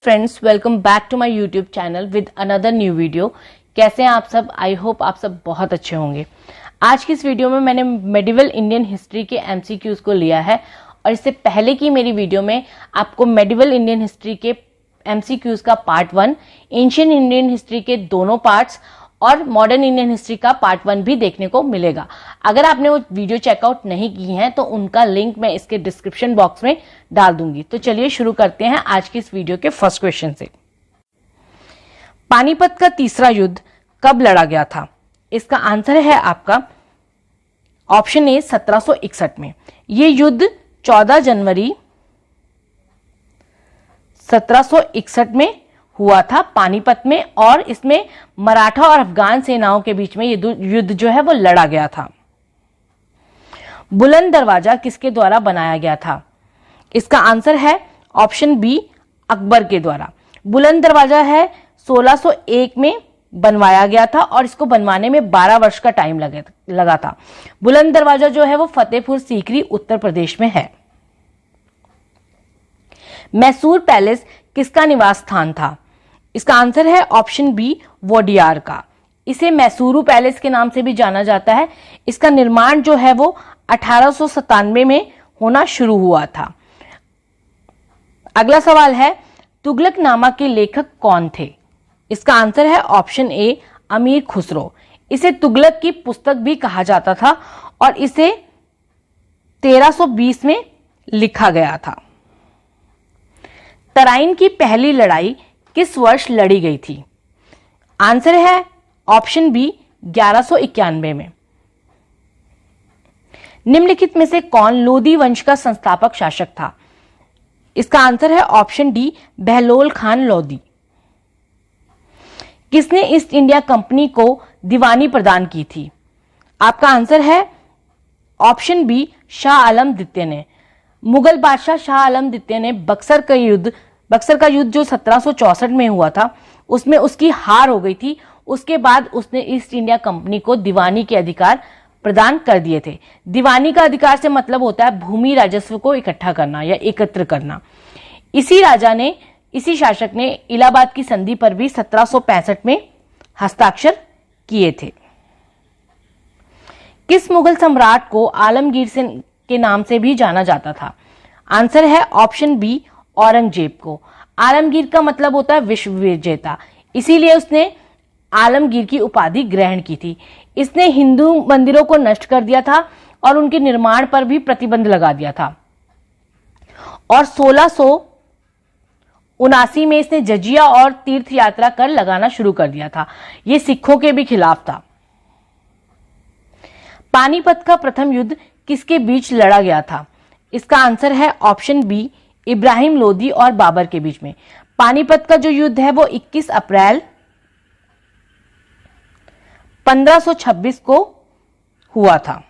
Friends, welcome back to my YouTube channel with another new video. कैसे हैं आप सब? आई होप आप सब बहुत अच्छे होंगे। आज की इस वीडियो में मैंने मेडिवल इंडियन हिस्ट्री के एमसीक्यूज को लिया है और इससे पहले की मेरी वीडियो में आपको मेडिवल इंडियन हिस्ट्री के एमसीक्यूज का पार्ट 1, एंशिएंट इंडियन हिस्ट्री के दोनों पार्ट्स और मॉडर्न इंडियन हिस्ट्री का पार्ट 1 भी देखने को मिलेगा। अगर आपने वो वीडियो चेकआउट नहीं की है तो उनका लिंक मैं इसके डिस्क्रिप्शन बॉक्स में डाल दूंगी। तो चलिए शुरू करते हैं आज की इस वीडियो के फर्स्ट क्वेश्चन से। पानीपत का तीसरा युद्ध कब लड़ा गया था? इसका आंसर है आपका ऑप्शन ए 1761 में। ये युद्ध 14 जनवरी 1761 में हुआ था पानीपत में, और इसमें मराठा और अफगान सेनाओं के बीच में ये युद्ध जो है वो लड़ा गया था। बुलंद दरवाजा किसके द्वारा बनाया गया था? इसका आंसर है ऑप्शन बी, अकबर के द्वारा। बुलंद दरवाजा है 1601 में बनवाया गया था और इसको बनवाने में 12 वर्ष का टाइम लगा था। बुलंद दरवाजा जो है वो फतेहपुर सीकरी उत्तर प्रदेश में है। मैसूर पैलेस किसका निवास स्थान था? इसका आंसर है ऑप्शन बी, वोडियार का। इसे मैसूरू पैलेस के नाम से भी जाना जाता है। इसका निर्माण जो है वो 1897 में होना शुरू हुआ था। अगला सवाल है, तुगलकनामा के लेखक कौन थे? इसका आंसर है ऑप्शन ए, अमीर खुसरो। इसे तुगलक की पुस्तक भी कहा जाता था और इसे 1320 में लिखा गया था। तराइन की पहली लड़ाई किस वर्ष लड़ी गई थी? आंसर है ऑप्शन बी, 1191 में। निम्नलिखित में से कौन लोदी वंश का संस्थापक शासक था? इसका आंसर है ऑप्शन डी, बहलोल खान लोदी। किसने ईस्ट इंडिया कंपनी को दीवानी प्रदान की थी? आपका आंसर है ऑप्शन बी, शाह आलम द्वितीय ने। मुगल बादशाह शाह आलम द्वितीय ने बक्सर का युद्ध जो 1764 में हुआ था उसमें उसकी हार हो गई थी। उसके बाद उसने ईस्ट इंडिया कंपनी को दीवानी के अधिकार प्रदान कर दिए थे। दीवानी का अधिकार से मतलब होता है भूमि राजस्व को इकट्ठा करना या एकत्र करना। इसी शासक ने इलाहाबाद की संधि पर भी 1765 में हस्ताक्षर किए थे। किस मुगल सम्राट को आलमगीर के नाम से भी जाना जाता था? आंसर है ऑप्शन बी, औरंगजेब को। आलमगीर का मतलब होता है विश्व विजेता, इसीलिए उसने आलमगीर की उपाधि ग्रहण की थी। इसने हिंदू मंदिरों को नष्ट कर दिया था और उनके निर्माण पर भी प्रतिबंध लगा दिया था और 1679 में इसने जजिया और तीर्थ यात्रा कर लगाना शुरू कर दिया था। यह सिखों के भी खिलाफ था। पानीपत का प्रथम युद्ध किसके बीच लड़ा गया था? इसका आंसर है ऑप्शन बी, इब्राहिम लोदी और बाबर के बीच में। पानीपत का जो युद्ध है वो 21 अप्रैल 1526 को हुआ था।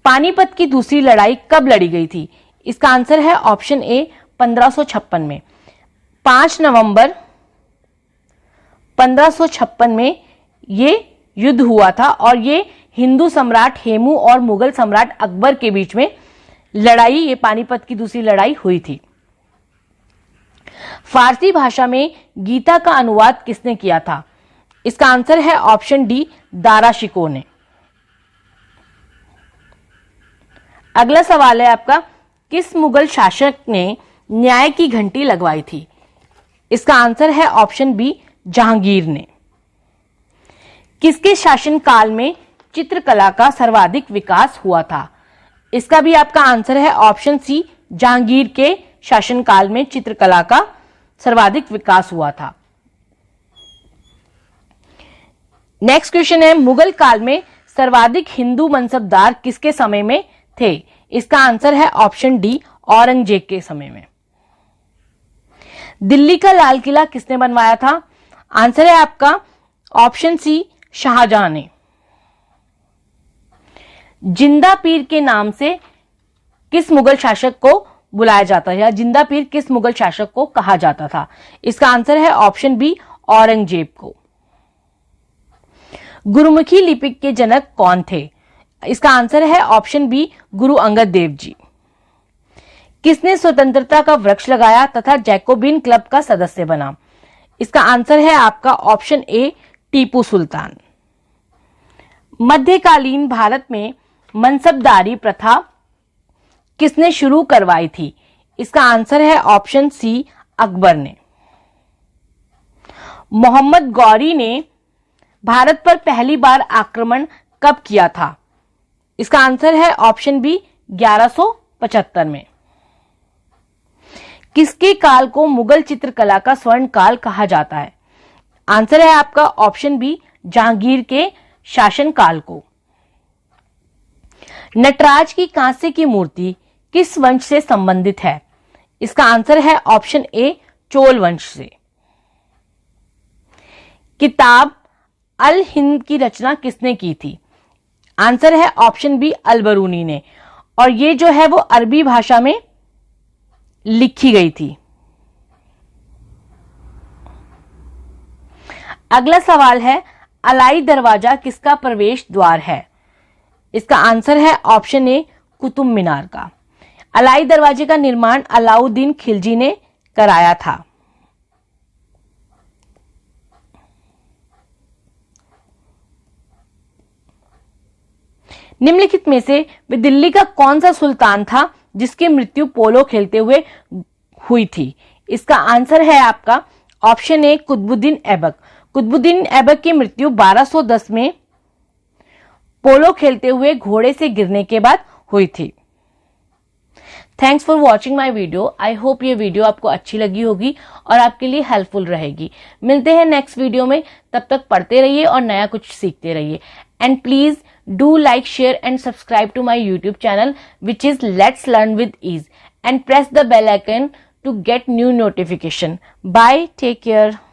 पानीपत की दूसरी लड़ाई कब लड़ी गई थी? इसका आंसर है ऑप्शन ए, 1556 में। 5 नवंबर 1556 में ये युद्ध हुआ था और ये हिंदू सम्राट हेमू और मुगल सम्राट अकबर के बीच में लड़ाई, ये पानीपत की दूसरी लड़ाई हुई थी। फारसी भाषा में गीता का अनुवाद किसने किया था? इसका आंसर है ऑप्शन डी, दारा शिकोह ने। अगला सवाल है आपका, किस मुगल शासक ने न्याय की घंटी लगवाई थी? इसका आंसर है ऑप्शन बी, जहांगीर ने। किसके शासनकाल में चित्रकला का सर्वाधिक विकास हुआ था? इसका भी आपका आंसर है ऑप्शन सी, जहांगीर के शासनकाल में चित्रकला का सर्वाधिक विकास हुआ था। नेक्स्ट क्वेश्चन है, मुगल काल में सर्वाधिक हिंदू मनसबदार किसके समय में थे? इसका आंसर है ऑप्शन डी, औरंगजेब के समय में। दिल्ली का लाल किला किसने बनवाया था? आंसर है आपका ऑप्शन सी, शाहजहां ने। जिंदा पीर के नाम से किस मुगल शासक को बुलाया जाता है या जिंदा पीर किस मुगल शासक को कहा जाता था? इसका आंसर है ऑप्शन बी, औरंगजेब को। गुरुमुखी लिपि के जनक कौन थे? इसका आंसर है ऑप्शन बी, गुरु अंगद देव जी। किसने स्वतंत्रता का वृक्ष लगाया तथा जैकोबिन क्लब का सदस्य बना? इसका आंसर है आपका ऑप्शन ए, टीपू सुल्तान। मध्यकालीन भारत में मनसबदारी प्रथा किसने शुरू करवाई थी? इसका आंसर है ऑप्शन सी, अकबर ने। मोहम्मद गौरी ने भारत पर पहली बार आक्रमण कब किया था? इसका आंसर है ऑप्शन बी, 1175 में। किसके काल को मुगल चित्रकला का स्वर्ण काल कहा जाता है? आंसर है आपका ऑप्शन बी, जहांगीर के शासन काल को। नटराज की कांस्य की मूर्ति किस वंश से संबंधित है? इसका आंसर है ऑप्शन ए, चोल वंश से। किताब अल हिंद की रचना किसने की थी? आंसर है ऑप्शन बी, अल-बरूनी ने, और ये जो है वो अरबी भाषा में लिखी गई थी। अगला सवाल है, अलाई दरवाजा किसका प्रवेश द्वार है? इसका आंसर है ऑप्शन ए, कुतुब मीनार का। अलाई दरवाजे का निर्माण अलाउद्दीन खिलजी ने कराया था। निम्नलिखित में से वे दिल्ली का कौन सा सुल्तान था जिसकी मृत्यु पोलो खेलते हुए हुई थी? इसका आंसर है आपका ऑप्शन ए, कुतुबुद्दीन ऐबक। कुतुबुद्दीन ऐबक की मृत्यु 1210 में पोलो खेलते हुए घोड़े से गिरने के बाद हुई थी। Thanks for watching my video. I hope ये वीडियो आपको अच्छी लगी होगी और आपके लिए हेल्पफुल रहेगी। मिलते हैं नेक्स्ट वीडियो में, तब तक पढ़ते रहिए और नया कुछ सीखते रहिए। And please do like, share and subscribe to my YouTube channel, which is Let's Learn with Ease, and press the bell icon to get new notification. Bye, take care.